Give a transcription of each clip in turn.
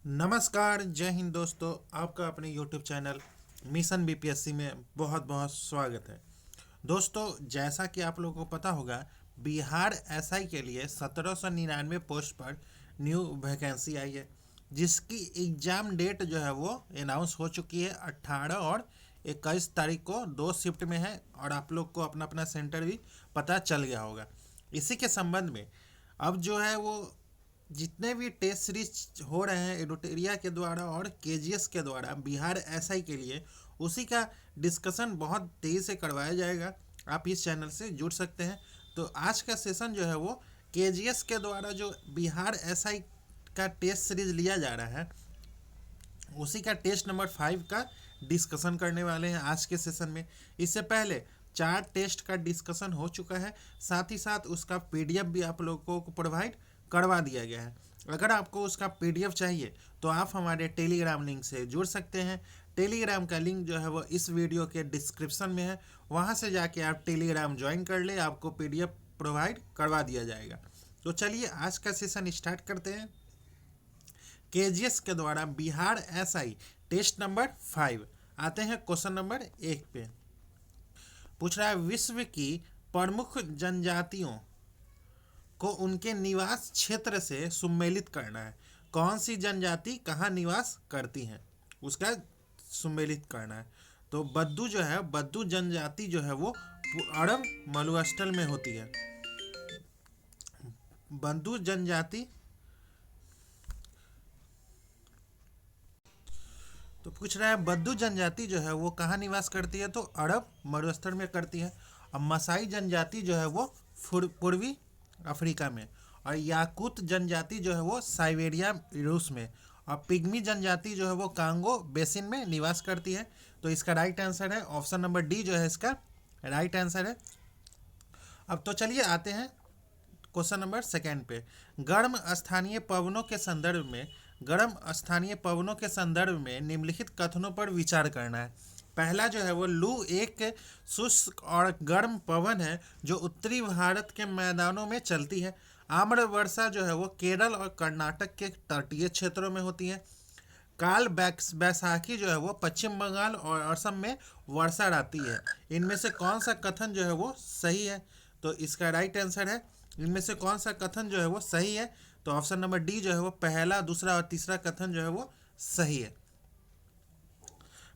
नमस्कार, जय हिंद दोस्तों। आपका अपने YouTube चैनल मिशन बीपीएससी में बहुत बहुत स्वागत है। दोस्तों, जैसा कि आप लोगों को पता होगा, बिहार एसआई के लिए 1799 पोस्ट पर न्यू वैकेंसी आई है, जिसकी एग्ज़ाम डेट जो है वो अनाउंस हो चुकी है। 18 और 21 तारीख को 2 शिफ्ट में है और आप लोग को अपना अपना सेंटर भी पता चल गया होगा। इसी के संबंध में अब जो है वो जितने भी टेस्ट सीरीज हो रहे हैं एडोटेरिया के द्वारा और केजीएस के द्वारा बिहार एसआई के लिए, उसी का डिस्कशन बहुत तेज़ी से करवाया जाएगा। आप इस चैनल से जुड़ सकते हैं। तो आज का सेशन जो है वो केजीएस के द्वारा जो बिहार एसआई का टेस्ट सीरीज लिया जा रहा है, उसी का टेस्ट नंबर 5 का डिस्कशन करने वाले हैं आज के सेशन में। इससे पहले 4 टेस्ट का डिस्कशन हो चुका है, साथ ही साथ उसका पीडीएफ भी आप लोगों को प्रोवाइड करवा दिया गया है। अगर आपको उसका पीडीएफ चाहिए तो आप हमारे टेलीग्राम लिंक से जुड़ सकते हैं। टेलीग्राम का लिंक जो है वो इस वीडियो के डिस्क्रिप्शन में है, वहाँ से जाके आप टेलीग्राम ज्वाइन कर ले, आपको पीडीएफ प्रोवाइड करवा दिया जाएगा। तो चलिए आज का सेशन स्टार्ट करते हैं। केजीएस के द्वारा बिहार एसआई टेस्ट नंबर 5। आते हैं क्वेश्चन नंबर 1 पे। पूछ रहा है, विश्व की प्रमुख जनजातियों को उनके निवास क्षेत्र से सम्मिलित करना है। कौन सी जनजाति कहाँ निवास करती हैं, उसका सम्मिलित करना है। तो बद्दू जो है, बद्दू जनजाति जो है वो अरब मरुस्थल में होती है। बद्दू जनजाति, तो पूछ रहा है बद्दू जनजाति जो है वो कहाँ निवास करती है, तो अरब मरुस्थल में करती है। और मसाई जनजाति जो है वो पूर्वी अफ्रीका में। और याकूत जनजाति जो है वो साइबेरिया रूस में। और पिग्मी जनजाति जो है वो कांगो बेसिन में निवास करती है। तो इसका राइट आंसर है ऑप्शन नंबर डी, जो है इसका राइट आंसर है। अब तो चलिए आते हैं क्वेश्चन नंबर 2 पे। गर्म स्थानीय पवनों के संदर्भ में, गर्म स्थानीय पवनों के संदर्भ में निम्नलिखित कथनों पर विचार करना है। पहला जो है वो लू एक शुष्क और गर्म पवन है जो उत्तरी भारत के मैदानों में चलती है। आम्र वर्षा जो है वो केरल और कर्नाटक के तटीय क्षेत्रों में होती है। काल बैसाखी जो है वो पश्चिम बंगाल और असम में वर्षा आती है। इनमें से कौन सा कथन जो है वो सही है, तो इसका राइट आंसर है इनमें से कौन सा कथन जो है वो सही है, तो ऑप्शन नंबर डी जो है वो पहला, दूसरा और तीसरा कथन जो है वो सही है।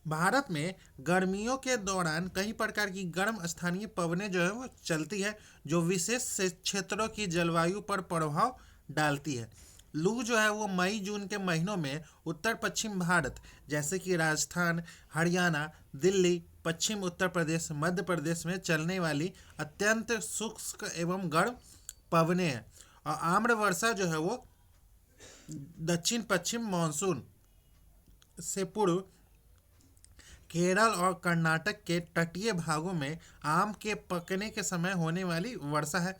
भारत में गर्मियों के दौरान कई प्रकार की गर्म स्थानीय पवनें जो है वो चलती है, जो विशेष क्षेत्रों की जलवायु पर प्रभाव डालती है। लू जो है वो मई जून के महीनों में उत्तर पश्चिम भारत जैसे कि राजस्थान, हरियाणा, दिल्ली, पश्चिम उत्तर प्रदेश, मध्य प्रदेश में चलने वाली अत्यंत शुष्क एवं गर्म पवनें हैं। और आम्र वर्षा जो है वो दक्षिण पश्चिम मानसून से पूर्व केरल और कर्नाटक के तटीय भागों में आम के पकने के समय होने वाली वर्षा है।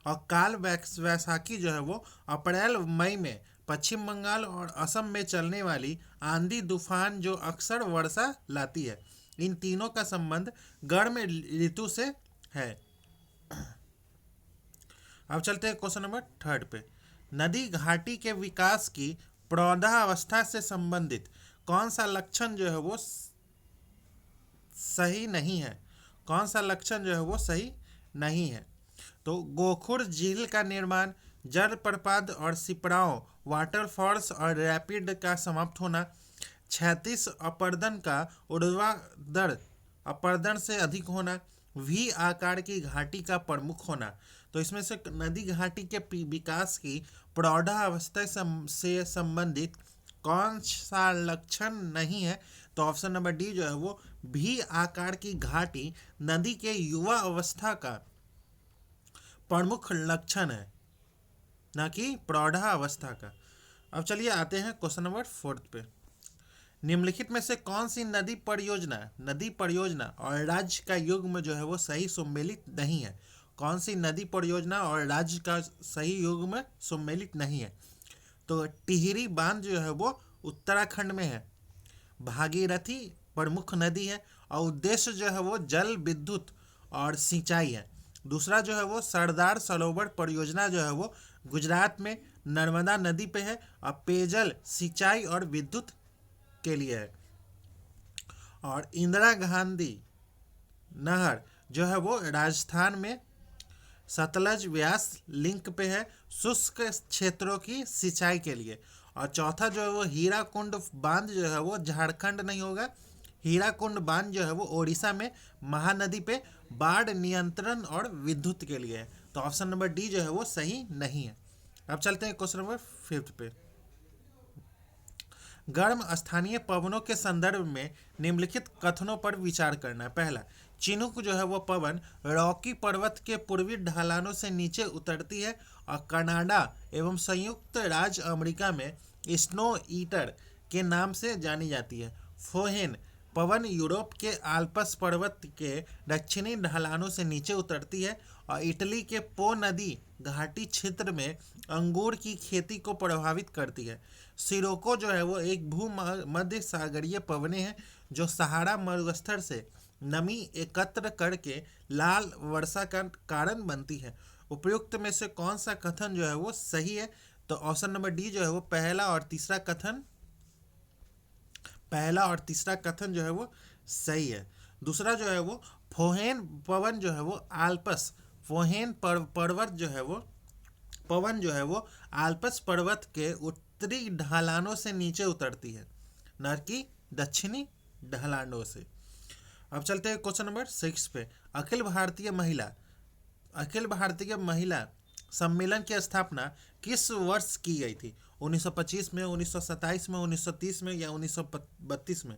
और काल वैसाखी जो है वो अप्रैल मई में पश्चिम बंगाल और असम में चलने वाली आंधी तूफान जो अक्सर वर्षा लाती है। इन तीनों का संबंध गर्म ऋतु से है। अब चलते हैं क्वेश्चन नंबर 3 पे। नदी घाटी के विकास की प्रौढ़ावस्था से संबंधित कौन सा लक्षण जो है वो सही नहीं है, कौन सा लक्षण जो है वो सही नहीं है। तो गोखुर झील का निर्माण, जलप्रपात और सिपराओं वाटरफॉल्स और रैपिड का समाप्त होना, क्षैतिज अपर्दन का ऊर्ध्वाधर अपर्दन से अधिक होना, वी आकार की घाटी का प्रमुख होना। तो इसमें से नदी घाटी के विकास की प्रौढ़ावस्था से संबंधित कौन सा लक्षण नहीं है, तो ऑप्शन नंबर डी जो है वो भी आकार की घाटी नदी के युवा अवस्था का प्रमुख लक्षण है, न कि प्रौढ़ावस्था का। अब चलिए आते हैं क्वेश्चन नंबर 4 पे। निम्नलिखित में से कौन सी नदी परियोजना और राज्य का युग्म जो है वो सही सम्मिलित नहीं है। कौन सी नदी परियोजना और राज्य का सही युग्म सम्मिलित नहीं है, तो टिहरी बांध जो है वो उत्तराखंड में है। भागीरथी प्रमुख नदी है और उद्देश्य जो है वो जल विद्युत और सिंचाई है। दूसरा जो है वो सरदार सरोवर परियोजना जो है वो गुजरात में नर्मदा नदी पे है और पेयजल, सिंचाई और विद्युत के लिए है। और इंदिरा गांधी नहर जो है वो राजस्थान में सतलज व्यास लिंक पे है, शुष्क क्षेत्रों की सिंचाई के लिए। और चौथा जो है वो हीराकुंड बांध जो है वो झारखंड नहीं होगा, हीराकुंड बांध जो है वो ओडिशा में महानदी पे बाढ़ नियंत्रण और विद्युत के लिए है। तो ऑप्शन नंबर डी जो है वो सही नहीं है। अब चलते हैं क्वेश्चन नंबर 5 पे। गर्म स्थानीय पवनों के संदर्भ में निम्नलिखित कथनों पर विचार करना। पहला, चिनूक जो है वो पवन रॉकी पर्वत के पूर्वी ढलानों से नीचे उतरती है और कनाडा एवं संयुक्त राज्य अमेरिका में स्नो ईटर के नाम से जानी जाती है। फोहेन पवन यूरोप के आल्प्स पर्वत के दक्षिणी ढलानों से नीचे उतरती है और इटली के पो नदी घाटी क्षेत्र में अंगूर की खेती को प्रभावित करती है। सिरोको जो है वो एक भूमध्य सागरीय पवने हैं जो सहारा मरुस्थल से नमी एकत्र करके लाल वर्षा का कारण बनती है। उपयुक्त में से कौन सा कथन जो है वो सही है? तो ऑप्शन नंबर डी जो है वो पहला और तीसरा कथन जो है वो सही है। दूसरा जो है वो फोहेन पवन जो है वो आल्प्स फोहेन पर्वत जो है वो पवन जो है वो आल्प्स पर्वत के उत्तरी ढलानों से नीचे उतरती है, न कि दक्षिणी ढलानों से। अब चलते हैं क्वेश्चन नंबर 6 पे। अखिल भारतीय महिला सम्मेलन की स्थापना किस वर्ष की गई थी? 1925 में, 1927 में, 1930 में या 1932 में?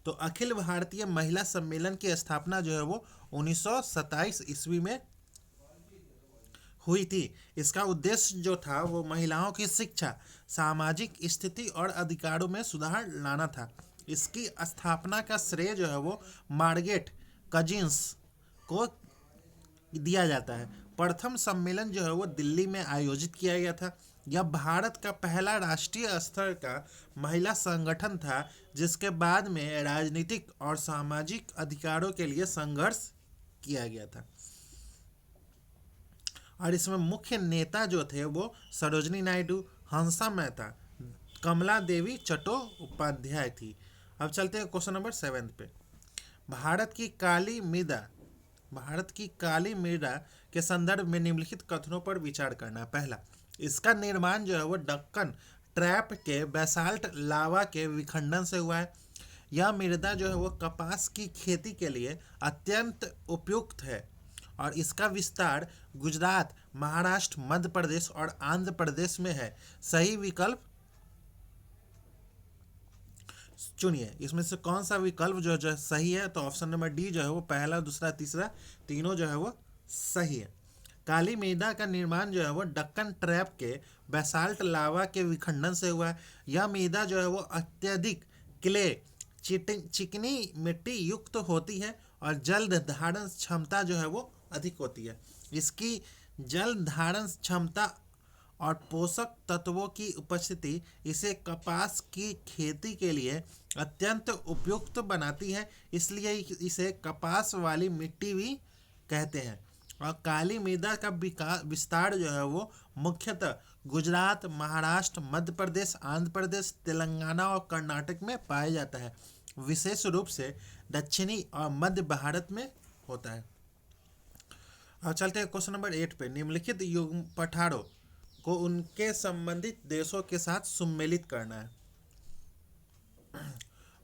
तो अखिल भारतीय महिला सम्मेलन की स्थापना जो है वो 1927 ईस्वी में हुई थी। इसका उद्देश्य जो था वो महिलाओं की शिक्षा, सामाजिक स्थिति और अधिकारों में सुधार लाना था। इसकी स्थापना का श्रेय जो है वो मार्गरेट कजिन्स को दिया जाता है। प्रथम सम्मेलन जो है वो दिल्ली में आयोजित किया गया था। यह भारत का पहला राष्ट्रीय स्तर का महिला संगठन था जिसके बाद में राजनीतिक और सामाजिक अधिकारों के लिए संघर्ष किया गया था। और इसमें मुख्य नेता जो थे वो सरोजनी नायडू, हंसा मेहता, कमला देवी चट्टोपाध्याय थी। अब चलते हैं क्वेश्चन नंबर 7 पे। भारत की काली मृदा के संदर्भ में निम्नलिखित कथनों पर विचार करना। पहला, इसका निर्माण जो है वो दक्कन ट्रैप के बेसाल्ट लावा के विखंडन से हुआ है। यह मृदा जो है वो कपास की खेती के लिए अत्यंत उपयुक्त है और इसका विस्तार गुजरात, महाराष्ट्र, मध्य प्रदेश और आंध्र प्रदेश में है। सही विकल्प चुनिए। इसमें से कौन सा विकल्प जो सही है? तो ऑप्शन नंबर डी जो है वो पहला, दूसरा, तीसरा तीनों जो है वो सही है। काली मृदा का निर्माण जो है वो दक्कन ट्रैप के बेसाल्ट लावा के विखंडन से हुआ है। यह मृदा जो है वो अत्यधिक क्ले चिकनी मिट्टी युक्त होती है और जल धारण क्षमता जो है वो अधिक होती है। इसकी जल धारण क्षमता और पोषक तत्वों की उपस्थिति इसे कपास की खेती के लिए अत्यंत उपयुक्त बनाती है, इसलिए इसे कपास वाली मिट्टी भी कहते हैं। और काली मृदा का विस्तार जो है वो मुख्यतः गुजरात, महाराष्ट्र, मध्य प्रदेश, आंध्र प्रदेश, तेलंगाना और कर्नाटक में पाया जाता है। विशेष रूप से दक्षिणी और मध्य भारत में होता है। अब चलते हैं क्वेश्चन नंबर 8 पे। निम्नलिखित युग्म पठारों को उनके संबंधित देशों के साथ सम्मिलित करना है।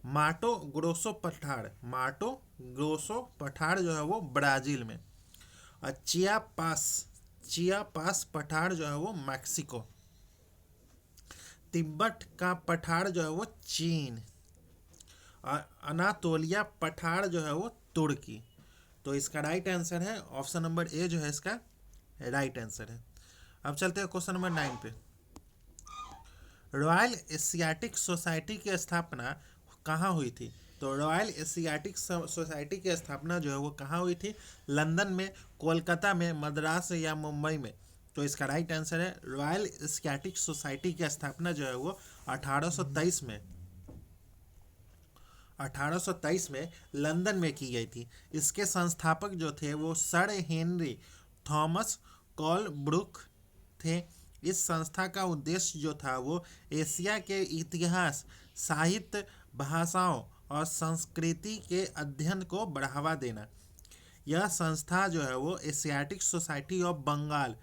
माटो ग्रोसो पठार जो है वो ब्राजील में, और चियापास पठार जो है वो मैक्सिको, तिब्बत का पठार जो है वो चीन, और अनातोलिया पठार जो है वो तुर्की। तो इसका राइट आंसर है ऑप्शन नंबर ए जो है इसका राइट आंसर है। अब चलते हैं क्वेश्चन नंबर 9 पे। रॉयल एशियाटिक सोसाइटी की स्थापना कहाँ हुई थी? तो रॉयल एशियाटिक सोसाइटी की स्थापना जो है वो कहाँ हुई थी? लंदन में, कोलकाता में, मद्रास या मुंबई में? तो इसका राइट आंसर है रॉयल एशियाटिक सोसाइटी की स्थापना जो है वो 1823 में लंदन में की गई थी। इसके संस्थापक जो थे वो सर हेनरी थॉमस कोलब्रुक थे इस संस्था का उद्देश्य जो था वो एशिया के इतिहास, साहित्य, भाषाओं और संस्कृति के अध्ययन को बढ़ावा देना। यह संस्था जो है वो एशियाटिक सोसाइटी ऑफ बंगाल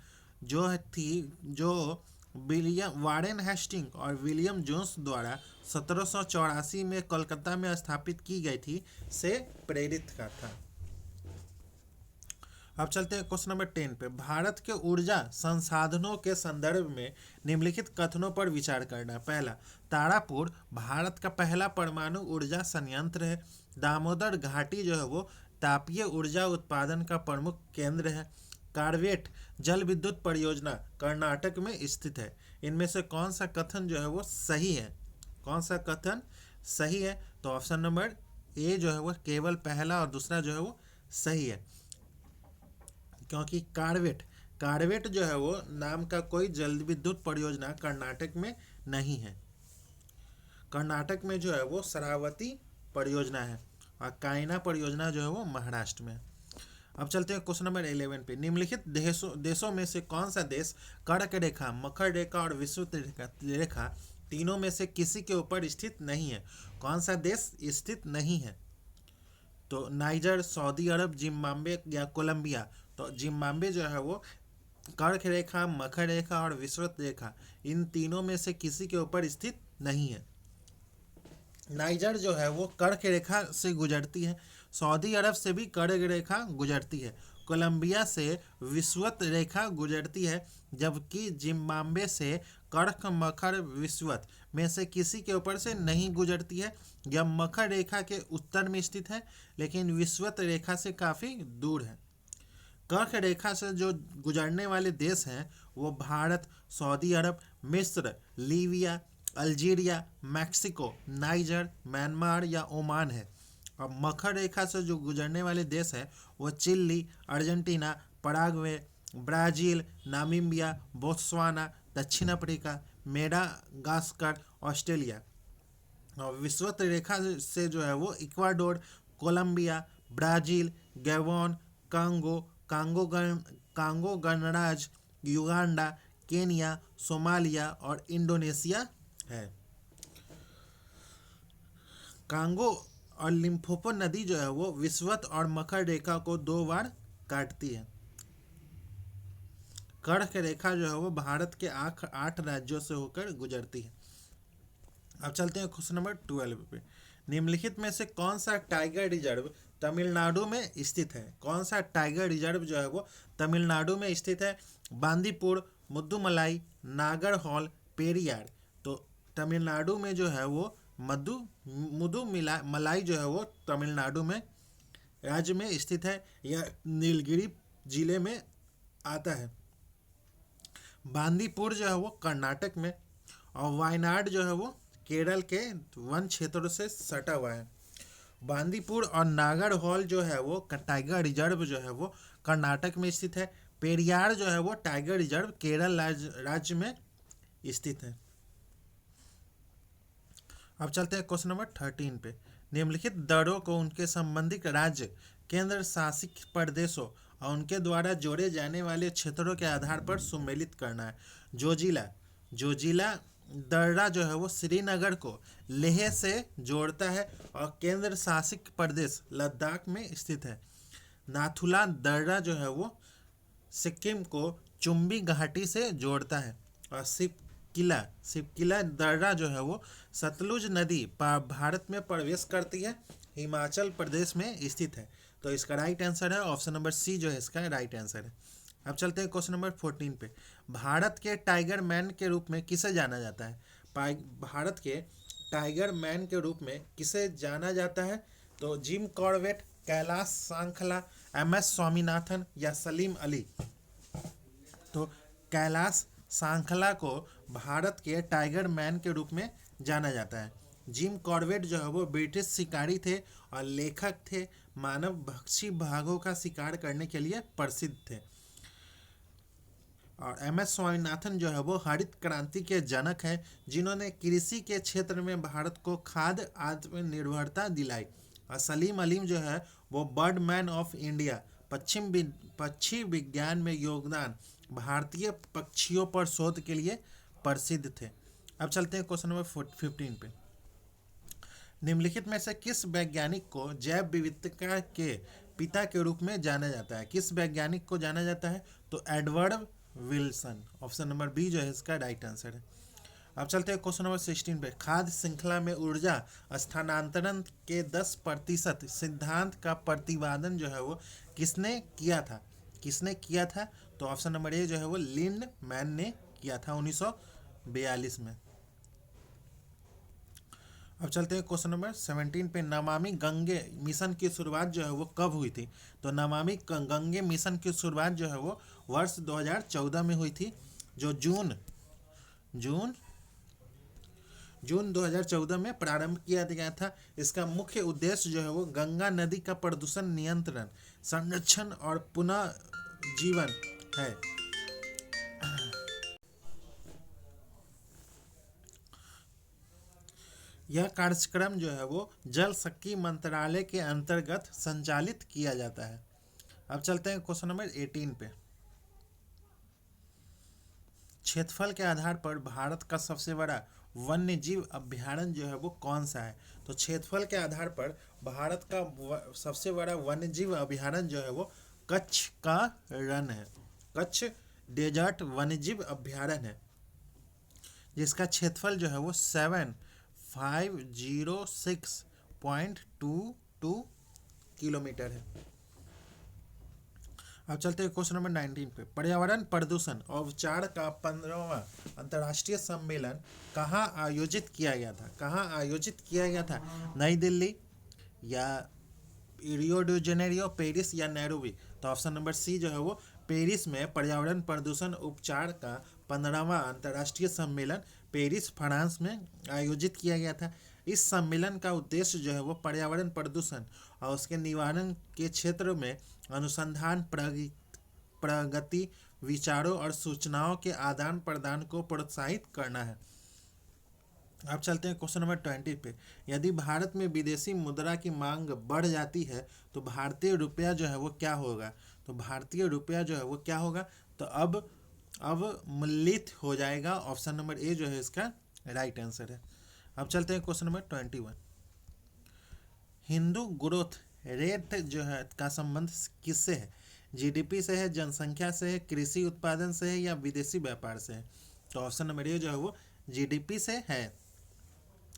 जो थी, जो विलियम वारेन हेस्टिंग और विलियम जोन्स द्वारा 1784 में कोलकाता में स्थापित की गई थी, से प्रेरित का था। अब चलते हैं क्वेश्चन नंबर 10 पे। भारत के ऊर्जा संसाधनों के संदर्भ में निम्नलिखित कथनों पर विचार करना। पहला, तारापुर भारत का पहला परमाणु ऊर्जा संयंत्र है। दामोदर घाटी जो है वो तापीय ऊर्जा उत्पादन का प्रमुख केंद्र है। कार्वेट जल विद्युत परियोजना कर्नाटक में स्थित है। इनमें से कौन सा कथन जो है वो सही है? कौन सा कथन सही है? तो ऑप्शन नंबर ए जो है वो केवल पहला और दूसरा जो है वो सही है, क्योंकि कार्वेट जो है वो नाम का कोई जल विद्युत परियोजना कर्नाटक में नहीं है। कर्नाटक में जो है वो शरावती परियोजना है और कायना परियोजना जो है वो महाराष्ट्र में है। अब चलते हैं क्वेश्चन नंबर 11 पे। निम्नलिखित देशों में से कौन सा देश कर्क रेखा, मकर रेखा और विषुवत रेखा तीनों में से किसी के ऊपर स्थित नहीं है? कौन सा देश स्थित नहीं है? तो नाइजर, सऊदी अरब, जिम्बाब्वे या कोलंबिया। तो जिम्बाब्वे जो है वो कर्क रेखा, मकर रेखा और विषुवत रेखा इन तीनों में से किसी के ऊपर स्थित नहीं है। नाइजर जो है वो कर्क रेखा से गुजरती है, सऊदी अरब से भी कर्क रेखा गुजरती है, कोलंबिया से विषुवत रेखा गुजरती है, जबकि जिम्बाब्वे से कर्क, मकर, विषुवत में से किसी के ऊपर से नहीं गुजरती है। यह मकर रेखा के उत्तर में स्थित है, लेकिन विषुवत रेखा से काफ़ी दूर है। कर्क रेखा से जो गुजरने वाले देश हैं वो भारत, सऊदी अरब, मिस्र, Libya, Algeria, Mexico, niger, Myanmar या ओमान है। और मकर रेखा से जो गुजरने वाले देश हैं वो Chile, Argentina, Paraguay, Brazil, Namibia, Botswana, दक्षिण अफ्रीका, मेडागास्कर, ऑस्ट्रेलिया। और विषुवत रेखा से जो है वो Ecuador, Colombia, Brazil, Gabon, Congo गणराज्य, युगांडा, केनिया, सोमालिया और इंडोनेशिया है। कांगो और लिम्पोपो नदी जो है वो विषुवत और मकर रेखा को 2 बार काटती है। कर्क रेखा जो है वो भारत के 8 राज्यों से होकर गुजरती है। अब चलते हैं क्वेश्चन नंबर 12 पे। निम्नलिखित में से कौन सा टाइगर रिजर्व तमिलनाडु में स्थित है? कौन सा टाइगर रिजर्व जो है वो तमिलनाडु में स्थित है? बांदीपुर, मुद्दुमलाई, नागरहोल, पेरियार। तो तमिलनाडु में जो है वो मुद्दुमलाई जो है वो तमिलनाडु में राज्य में स्थित है। यह नीलगिरी जिले में आता है। बांदीपुर जो है वो कर्नाटक में और वायनाड जो है वो केरल के वन क्षेत्रों से सटा हुआ है। बांदीपुर और नागरहोल जो है वो टाइगर रिजर्व जो है वो कर्नाटक में स्थित है। पेरियार जो है वो टाइगर रिजर्व केरल राज्य में स्थित है। अब चलते हैं क्वेश्चन नंबर 13 पे। निम्नलिखित दरों को उनके संबंधित राज्य, केंद्र शासित प्रदेशों और उनके द्वारा जोड़े जाने वाले क्षेत्रों के आधार पर सम्मिलित करना है। जोजिला दर्रा जो है वो श्रीनगर को लेह से जोड़ता है और केंद्र शासित प्रदेश लद्दाख में स्थित है। नाथुला दर्रा जो है वो सिक्किम को चुम्बी घाटी से जोड़ता है और सिपकिला दर्रा जो है वो सतलुज नदी भारत में प्रवेश करती है, हिमाचल प्रदेश में स्थित है। तो इसका राइट आंसर है ऑप्शन नंबर सी जो है इसका राइट आंसर है। अब चलते हैं क्वेश्चन नंबर 14 पे। भारत के टाइगर मैन के रूप में किसे जाना जाता है? भारत के टाइगर मैन के रूप में किसे जाना जाता है? तो Jim Corbett, Kailash Sankhla, MS Swaminathan या सलीम अली। तो कैलाश सांखला को भारत के टाइगर मैन के रूप में जाना जाता है। जिम कॉर्बेट जो है वो ब्रिटिश शिकारी थे और लेखक थे, मानव भक्षी बाघों का शिकार करने के लिए प्रसिद्ध थे। और MS स्वामीनाथन जो है वो हरित क्रांति के जनक हैं, जिन्होंने कृषि के क्षेत्र में भारत को खाद्य आत्मनिर्भरता दिलाई। और सलीम अली जो है वो बर्ड मैन ऑफ इंडिया, पक्षी विज्ञान में योगदान भारतीय पक्षियों पर शोध के लिए प्रसिद्ध थे। अब चलते हैं क्वेश्चन नंबर 15 पे। निम्नलिखित में से किस वैज्ञानिक को जैव विविधता के पिता के रूप में जाना जाता है? किस वैज्ञानिक को जाना जाता है? तो Edward Wilson, option number B जो है इसका राइट आंसर है। अब चलते हैं क्वेश्चन नंबर 16 पे। खाद्य श्रृंखला में ऊर्जा स्थानांतरण के 10% सिद्धांत का प्रतिपादन जो है वो किसने किया था? किसने किया था? तो ऑप्शन नंबर ए जो है वो लिंडमैन ने किया था 1942 में। अब चलते हैं क्वेश्चन नंबर 17 पे। नमामि गंगे मिशन की शुरुआत जो है वो कब हुई थी? तो नमामि गंगे मिशन की शुरुआत जो है वो वर्ष 2014 में हुई थी, जो जून जून जून 2014 में प्रारंभ किया गया था। इसका मुख्य उद्देश्य जो है वो गंगा नदी का प्रदूषण नियंत्रण, संरक्षण और पुनर्जीवन है। यह कार्यक्रम जो है वो जल शक्ति मंत्रालय के अंतर्गत संचालित किया जाता है। अब चलते हैं क्वेश्चन नंबर 18 पे। क्षेत्रफल के आधार पर भारत का सबसे बड़ा वन्य जीव अभ्यारण्य जो है वो कौन सा है? तो क्षेत्रफल के आधार पर भारत का सबसे बड़ा वन्य जीव अभ्यारण्य जो है वो कच्छ का रण है। कच्छ डेजर्ट वन्य जीव अभ्यारण्य है, जिसका क्षेत्रफल जो है वो 7506.22 किलोमीटर है। अब चलते हैं क्वेश्चन नंबर 19 पे। पर्यावरण प्रदूषण औपचार का 15वां अंतर्राष्ट्रीय सम्मेलन कहाँ आयोजित किया गया था? कहाँ आयोजित किया गया था? नई दिल्ली या रियो डी जेनेरियो, पेरिस या नैरोबी? तो ऑप्शन नंबर सी जो है वो पेरिस में पर्यावरण प्रदूषण उपचार का 15वां अंतर्राष्ट्रीय सम्मेलन पेरिस फ्रांस में आयोजित किया गया था। इस सम्मेलन का उद्देश्य जो है वो पर्यावरण प्रदूषण और उसके निवारण के क्षेत्र में अनुसंधान, प्रगति, विचारों और सूचनाओं के आदान प्रदान को प्रोत्साहित करना है। अब चलते हैं क्वेश्चन नंबर 20 पे। यदि भारत में विदेशी मुद्रा की मांग बढ़ जाती है तो भारतीय रुपया जो है वो क्या होगा? तो भारतीय रुपया जो है वो क्या होगा? तो अब मूल्यित हो जाएगा। ऑप्शन नंबर ए जो है इसका राइट आंसर है। अब चलते हैं question number 21। Hindu growth rate जो है का संबंध किससे है? जीडीपी से है, जनसंख्या से है, कृषि उत्पादन से है या विदेशी व्यापार से है? तो ऑप्शन नंबर ए जो है वो जीडीपी से है।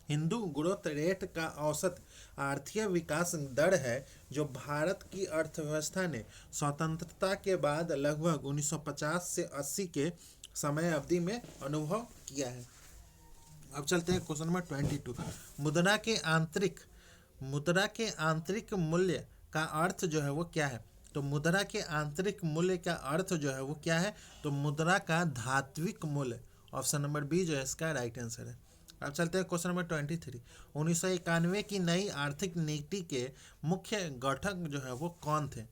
हिंदू ग्रोथ रेट का औसत आर्थिक विकास दर है जो भारत की अर्थव्यवस्था ने स्वतंत्रता के बाद लगभग 1950 से 80 के समय अवधि में अनुभव किया है। अब चलते हैं क्वेश्चन नंबर 22। मुद्रा के आंतरिक मूल्य का अर्थ जो है वो क्या है? तो मुद्रा के आंतरिक मूल्य का अर्थ जो है वो क्या है? तो मुद्रा का धात्विक मूल्य, ऑप्शन नंबर बी जो है इसका राइट आंसर है। अब चलते हैं क्वेश्चन नंबर 23। 1991 की नई आर्थिक नीति के मुख्य घटक जो है वो कौन थे?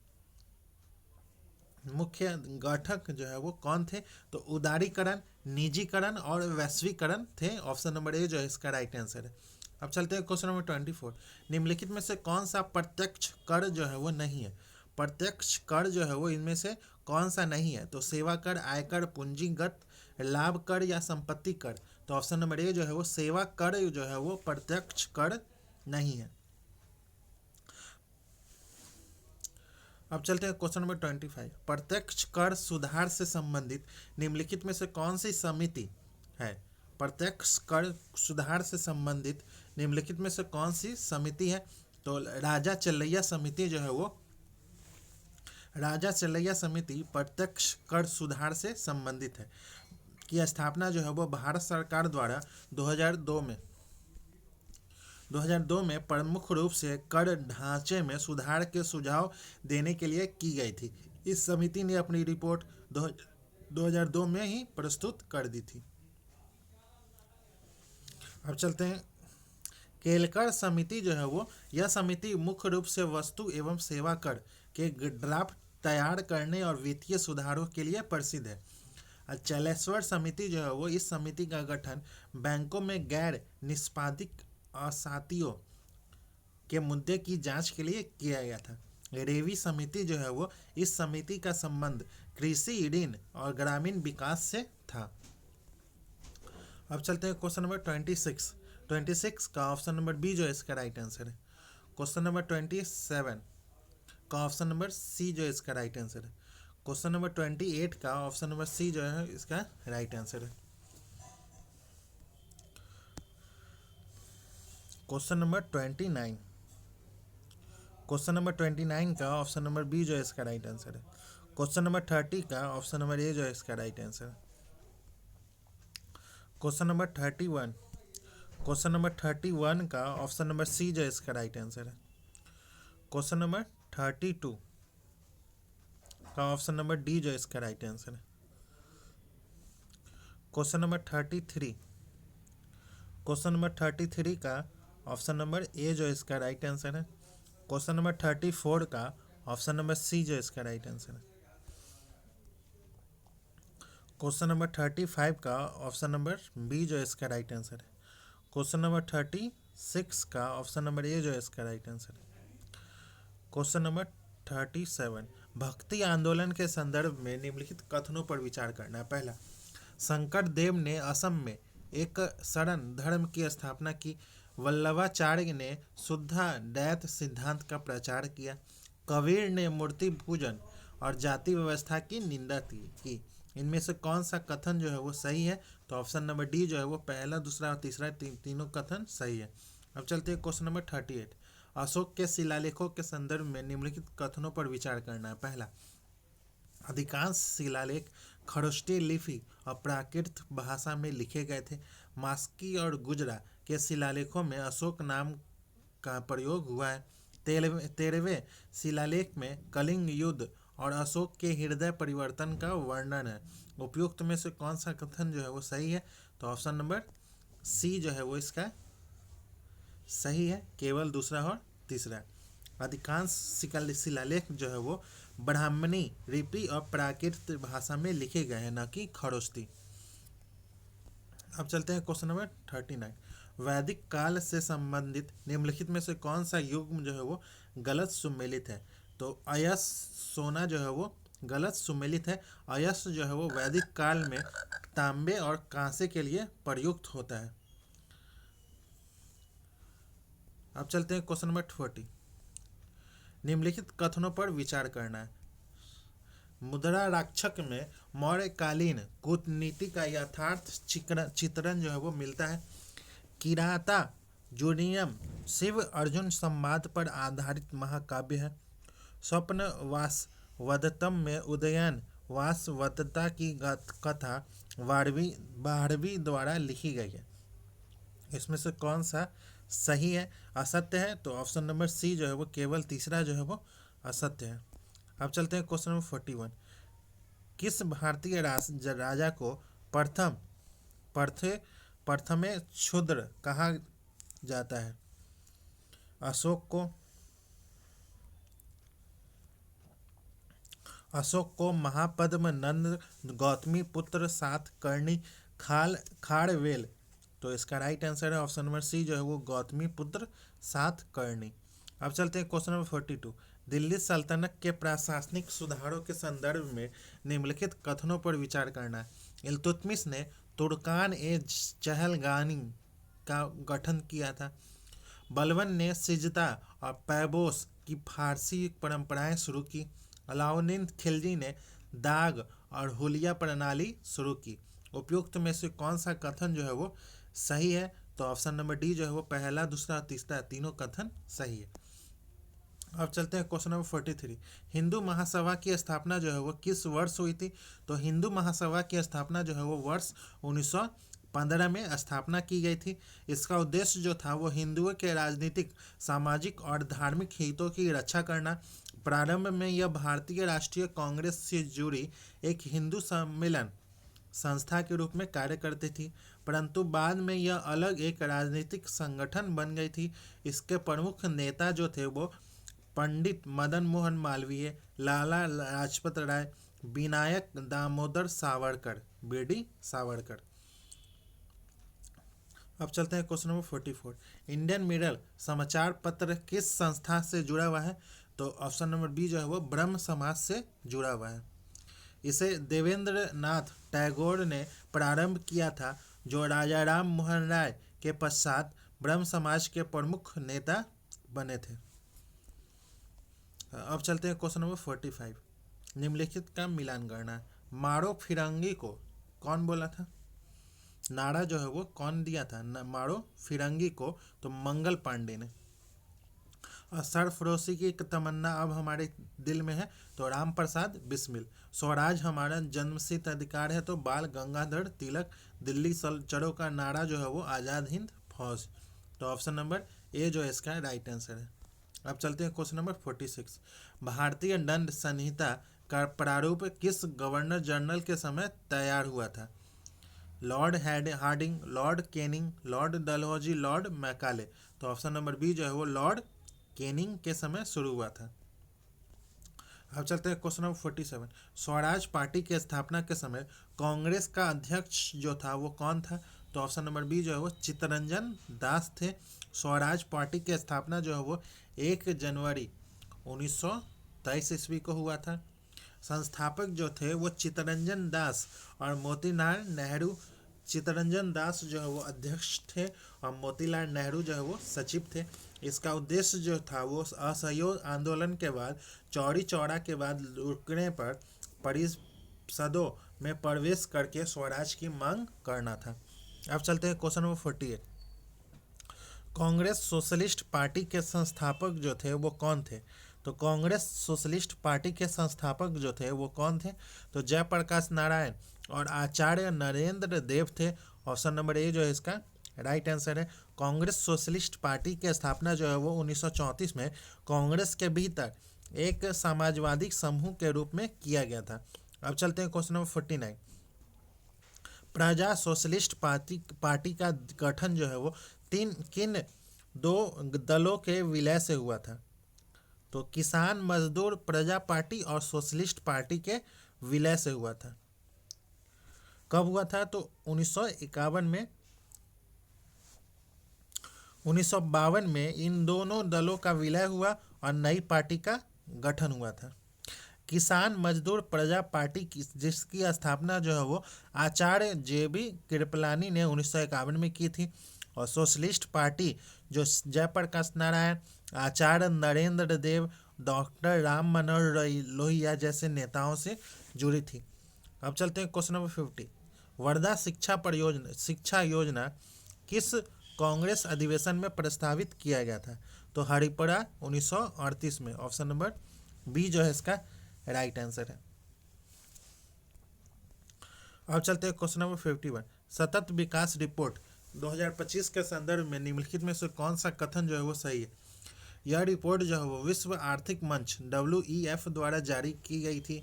मुख्य घटक जो है वो कौन थे? तो उदारीकरण, निजीकरण और वैश्वीकरण थे। ऑप्शन नंबर ए जो है इसका राइट आंसर है। अब चलते हैं क्वेश्चन नंबर 24। निम्नलिखित में से कौन सा प्रत्यक्ष कर जो है वो नहीं है? प्रत्यक्ष कर जो है वो इनमें से कौन सा नहीं है? तो सेवा कर, आयकर, पूंजीगत लाभ कर या संपत्ति कर? तो ऑप्शन नंबर ए जो है वो सेवा कर जो है वो प्रत्यक्ष कर नहीं है। अब चलते हैं क्वेश्चन नंबर 25। प्रत्यक्ष कर सुधार से संबंधित निम्नलिखित में से कौन सी समिति है? प्रत्यक्ष कर सुधार से संबंधित निम्नलिखित में से कौन सी समिति है? तो राजा चलैया समिति जो है वो राजा चलैया समिति प्रत्यक्ष कर सुधार से संबंधित है की स्थापना जो है वो भारत सरकार द्वारा 2002 में प्रमुख रूप से कर ढांचे में सुधार के सुझाव देने के लिए की गई थी। इस समिति ने अपनी रिपोर्ट 2002 में ही प्रस्तुत कर दी थी। अब चलते हैं केलकर समिति जो है वो यह समिति मुख्य रूप से वस्तु एवं सेवा कर के ड्राफ्ट तैयार करने और वित्तीय सुधारों के लिए प्रसिद्ध है। चलेश्वर समिति जो है वो इस समिति का गठन बैंकों में गैर निष्पादित असातियों के मुद्दे की जांच के लिए किया गया था। रेवी समिति जो है वो, इस समिति का संबंध कृषि ऋण और ग्रामीण विकास से था। अब चलते हैं क्वेश्चन नंबर 26। 26 का ऑप्शन नंबर बी जो है इसका राइट आंसर है। क्वेश्चन नंबर 27 का ऑप्शन नंबर सी जो है इसका राइट आंसर है। क्वेश्चन नंबर 28 का ऑप्शन नंबर सी जो है इसका राइट आंसर है। Question number 29। क्वेश्चन नंबर 29 का ऑप्शन नंबर बी जो है इसका राइट आंसर है। क्वेश्चन नंबर 30 का ऑप्शन नंबर ए जो है इसका राइट आंसर है। Question number 31। क्वेश्चन नंबर 31 का ऑप्शन नंबर सी जो है इसका राइट आंसर है। क्वेश्चन नंबर 32 का ऑप्शन नंबर डी जो है इसका राइट आंसर है। Question number 33। क्वेश्चन नंबर 33 का ऑप्शन नंबर ए जो है इसका राइट आंसर है। क्वेश्चन नंबर 34 का ऑप्शन नंबर सी जो है इसका राइट आंसर है। क्वेश्चन नंबर 35 का ऑप्शन नंबर बी जो है इसका राइट आंसर है। क्वेश्चन नंबर 36 का ऑप्शन नंबर ए जो है इसका राइट आंसर है। क्वेश्चन नंबर 37, भक्ति आंदोलन के संदर्भ में निम्नलिखित कथनों पर विचार करना। पहला, शंकर देव ने असम में एक शरण धर्म की स्थापना की। वल्लभाचार्य ने शुद्धाद्वैत सिद्धांत का प्रचार किया। कबीर ने मूर्ति पूजन और जाति व्यवस्था की निंदा की। इनमें से कौन सा कथन जो है वो सही है? तो ऑप्शन नंबर डी जो है वो पहला, दूसरा और तीसरा तीनों कथन सही है। अब चलते हैं क्वेश्चन नंबर 38। अशोक के शिलालेखों के संदर्भ में निम्नलिखित कथनों पर विचार करना है। पहला, अधिकांश शिलालेख खरोष्टी लिपि और प्राकृत भाषा में लिखे गए थे। मास्की और गुजरा के शिलालेखों में अशोक नाम का प्रयोग हुआ है। 13वें शिलालेख में कलिंग युद्ध और अशोक के हृदय परिवर्तन का वर्णन है। उपयुक्त में से कौन सा कथन जो है वो सही है? तो ऑप्शन नंबर सी जो है वो इसका सही है, केवल दूसरा और तीसरा। अधिकांश शिलालेख जो है वो ब्राह्मणी लिपि और प्राकृत भाषा में लिखे गए हैं, न कि खरोष्टी। अब चलते हैं क्वेश्चन नंबर 39। वैदिक काल से संबंधित निम्नलिखित में से कौन सा युग जो है वो गलत सुमेलित है? तो अयस सोना जो है वो गलत सुमेलित है। अयस जो है वो वैदिक काल में तांबे और कांसे के लिए प्रयुक्त होता है। अब चलते हैं क्वेश्चन नंबर 40। निम्नलिखित कथनों पर विचार करना है। मुद्रा राक्षक में मौर्यकालीन कूटनीति का यथार्थ चित्रण जो है वो मिलता है। किराता जूनियम शिव अर्जुन संवाद पर आधारित महाकाव्य है। स्वप्न वासवदत्तम में उदयन वासवदत्ता की कथा बारहवीं द्वारा लिखी गई है। इसमें से कौन सा सही है? असत्य है, तो ऑप्शन नंबर सी जो है वो केवल तीसरा जो है वो असत्य है। अब चलते हैं क्वेश्चन नंबर 41। किस भारतीय राजा को प्रथमे क्षुद्र कहा जाता है? अशोक को महापद्म नंद गौतमी पुत्र सात कर्णी खाड़वेल। तो इसका राइट आंसर है ऑप्शन नंबर सी जो है वो गौतमी पुत्र सात कर्णी। अब चलते हैं क्वेश्चन नंबर 42। दिल्ली सल्तनत के प्रशासनिक सुधारों के संदर्भ में निम्नलिखित कथनों पर विचार करना है। इल्तुतमिश ने तुर्कान ए चहलगानी का गठन किया था। बलबन ने सिजदा और पैबोस की फारसी परंपराएं शुरू की। अलाउद्दीन खिलजी ने दाग और हुलिया प्रणाली शुरू की। उपयुक्त में से कौन सा कथन जो है वो सही है? तो ऑप्शन नंबर डी जो है वो पहला, दूसरा और तीसरा तीनों कथन सही है। अब चलते हैं क्वेश्चन नंबर 43। हिंदू महासभा की स्थापना जो है वो किस वर्ष हुई थी? तो हिंदू महासभा की स्थापना जो है वो वर्ष 1915 में स्थापना की गई थी। इसका उद्देश्य जो था वो हिंदुओं के राजनीतिक, सामाजिक और धार्मिक हितों की रक्षा करना। प्रारंभ में यह भारतीय राष्ट्रीय कांग्रेस से जुड़ी एक हिंदू सम्मेलन संस्था के रूप में कार्य करती थी, परंतु बाद में यह अलग एक राजनीतिक संगठन बन गई थी। इसके प्रमुख नेता जो थे वो पंडित मदन मोहन मालवीय, लाला लाजपत राय, विनायक दामोदर सावरकर, बीडी सावरकर। अब चलते हैं क्वेश्चन नंबर 44। इंडियन मिरर समाचार पत्र किस संस्था से जुड़ा हुआ है? तो ऑप्शन नंबर बी जो है वो ब्रह्म समाज से जुड़ा हुआ है। इसे देवेंद्र नाथ टैगोर ने प्रारंभ किया था, जो राजा राम मोहन राय के पश्चात ब्रह्म समाज के प्रमुख नेता बने थे। अब चलते हैं क्वेश्चन नंबर 45। निम्नलिखित का मिलान करना। मारो फिरंगी को कौन बोला था? नारा जो है वो कौन दिया था मारो फिरंगी को? तो मंगल पांडे ने। और सरफरोशी की एक तमन्ना अब हमारे दिल में है, तो राम प्रसाद बिस्मिल। स्वराज हमारा जन्मसिद्ध अधिकार है, तो बाल गंगाधर तिलक। दिल्ली चलो का नारा जो है वो आज़ाद हिंद फौज। तो ऑप्शन नंबर ए जो है इसका राइट आंसर है। अब चलते हैं क्वेश्चन नंबर 46। भारतीय दंड संहिता का प्रारूप किस गवर्नर जनरल के समय तैयार हुआ था? Lord Hardinge, Lord Canning, Lord Dalhousie, Lord Macaulay. तो ऑप्शन नंबर बी जो है वो लॉर्ड कैनिंग के समय शुरू हुआ था। अब चलते हैं क्वेश्चन नंबर 47। स्वराज पार्टी की स्थापना के समय कांग्रेस का अध्यक्ष जो था वो कौन था? तो ऑप्शन नंबर बी जो है वो चित्तरंजन दास थे। स्वराज पार्टी की स्थापना जो है वो 1 जनवरी 1923 ईस्वी को हुआ था। संस्थापक जो थे वो चित्तरंजन दास और मोतीलाल नेहरू। चित्तरंजन दास जो है वो अध्यक्ष थे और मोतीलाल नेहरू जो है वो सचिव थे। इसका उद्देश्य जो था वो असहयोग आंदोलन के बाद चौरी चौरा के बाद रुकने पर परिषदों में प्रवेश करके स्वराज की मांग करना था। अब चलते हैं question number 48। Congress socialist party के संस्थापक जो थे वो कौन थे? तो कांग्रेस सोशलिस्ट पार्टी के संस्थापक जो थे वो कौन थे? तो जयप्रकाश नारायण और आचार्य नरेंद्र देव थे। ऑप्शन नंबर ए जो है इसका राइट आंसर है। कांग्रेस सोशलिस्ट पार्टी की स्थापना जो है वो 1934 में कांग्रेस के भीतर एक समाजवादी समूह के रूप में किया गया था। अब चलते हैं क्वेश्चन नंबर 49। प्रजा सोशलिस्ट पार्टी का गठन जो है वो किन दो दलों के विलय से हुआ था? तो किसान मजदूर प्रजा पार्टी और सोशलिस्ट पार्टी के विलय से हुआ था। कब हुआ था? तो 1951 में 1952 में इन दोनों दलों का विलय हुआ और नई पार्टी का गठन हुआ था। किसान मजदूर प्रजा पार्टी जिसकी स्थापना जो है वो आचार्य JB कृपलानी ने 1951 में की थी। और सोशलिस्ट पार्टी जो जयप्रकाश नारायण, आचार्य नरेंद्र देव, डॉक्टर राम मनोहर लोहिया जैसे नेताओं से जुड़ी थी। अब चलते हैं क्वेश्चन नंबर 50। वर्धा शिक्षा योजना किस कांग्रेस अधिवेशन में प्रस्तावित किया गया था? तो हरिपुरा 1938 में। ऑप्शन नंबर बी जो है इसका राइट आंसर है। अब चलते हैं क्वेश्चन नंबर 51। सतत विकास रिपोर्ट 2025 के संदर्भ में निम्नलिखित में से कौन सा कथन जो है वो सही है? यह रिपोर्ट जो है वो विश्व आर्थिक मंच WEF द्वारा जारी की गई थी।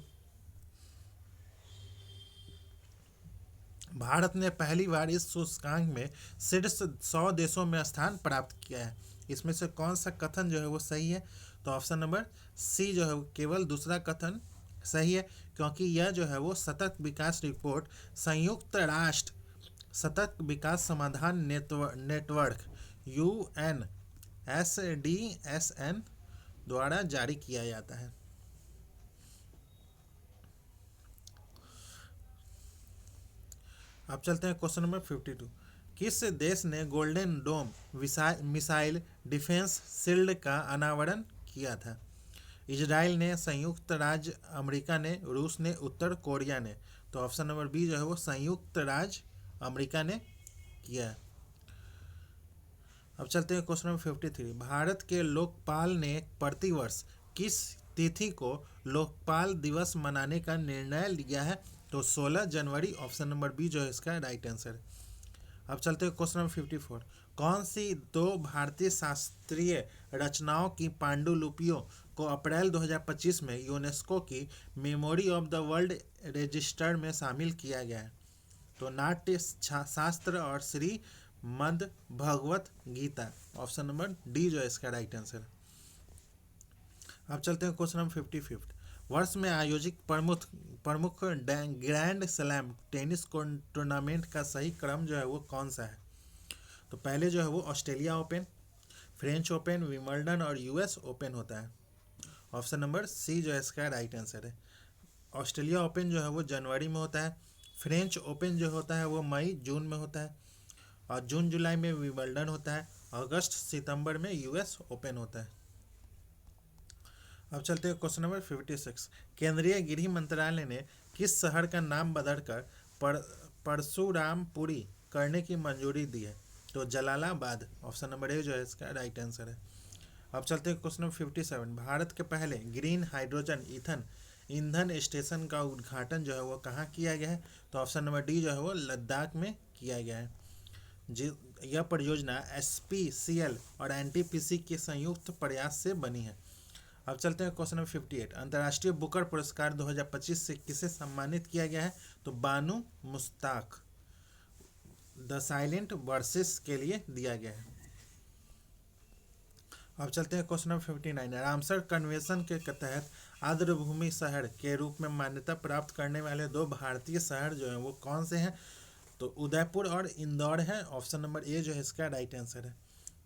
भारत ने पहली बार इस सूचकांक में शीर्ष 100 देशों में स्थान प्राप्त किया है। इसमें से कौन सा कथन जो है वो सही है? तो ऑप्शन नंबर सी जो है केवल दूसरा कथन सही है, क्योंकि यह जो है वो सतत विकास रिपोर्ट संयुक्त राष्ट्र सतत विकास समाधान नेटवर्क UNSDSN द्वारा जारी किया जाता है। अब चलते हैं क्वेश्चन नंबर 52। किस देश ने Golden Dome missile defence shield का अनावरण किया था? इजराइल ने, संयुक्त राज्य अमेरिका ने, रूस ने, उत्तर कोरिया ने। तो ऑप्शन नंबर बी जो है वो संयुक्त राज्य अमेरिका ने किया है। अब चलते हैं क्वेश्चन नंबर 53। भारत के लोकपाल ने प्रतिवर्ष किस तिथि को लोकपाल दिवस मनाने का निर्णय लिया है? तो 16 जनवरी। ऑप्शन नंबर बी जो है इसका राइट आंसर है। अब चलते हैं क्वेश्चन नंबर 54। कौन सी दो भारतीय शास्त्रीय रचनाओं की पांडुलिपियों को अप्रैल 2025 में यूनेस्को की memory of the world register में शामिल किया गया है? तो नाट्य शास्त्र और श्री मद Bhagavad Gita. Option number D जो है इसका राइट आंसर है। अब चलते हैं क्वेश्चन नंबर 55। वर्ष में आयोजित प्रमुख ग्रैंड स्लैम टेनिस टूर्नामेंट का सही क्रम जो है वो कौन सा है? तो पहले जो है वो Australia open, French open, Wimbledon और US ओपन होता है। ऑप्शन नंबर सी जो है इसका राइट आंसर है। ऑस्ट्रेलिया ओपन जो है वो जनवरी में होता है। फ्रेंच ओपन जो होता है वो मई जून में होता है। और जून जुलाई में विंबलडन होता है। अगस्त सितंबर में यूएस ओपन होता है। अब चलते हैं क्वेश्चन नंबर 56। केंद्रीय गृह मंत्रालय ने किस शहर का नाम बदलकर परशुरामपुरी करने की मंजूरी दी है? तो जलालाबाद। ऑप्शन नंबर ए जो है इसका राइट आंसर है। अब चलते हैं क्वेश्चन नंबर 57। भारत के पहले ग्रीन हाइड्रोजन ईथन ईंधन स्टेशन का उद्घाटन जो है वो कहाँ किया गया है? तो ऑप्शन नंबर डी जो है वो लद्दाख में किया गया है। यह परियोजना SPCL और NTPC के संयुक्त प्रयास से बनी है। अब चलते हैं क्वेश्चन नंबर 58। अंतर्राष्ट्रीय बुकर पुरस्कार 2025 से किसे सम्मानित किया गया है? तो बानू मुश्ताक द साइलेंट वर्सेस के लिए दिया गया है। अब चलते हैं क्वेश्चन नंबर 59। रामसर कन्वेंशन के तहत आर्द्रभूमि शहर के रूप में मान्यता प्राप्त करने वाले 2 भारतीय शहर जो हैं वो कौन से हैं? तो उदयपुर और इंदौर है। ऑप्शन नंबर ए जो है इसका राइट आंसर है।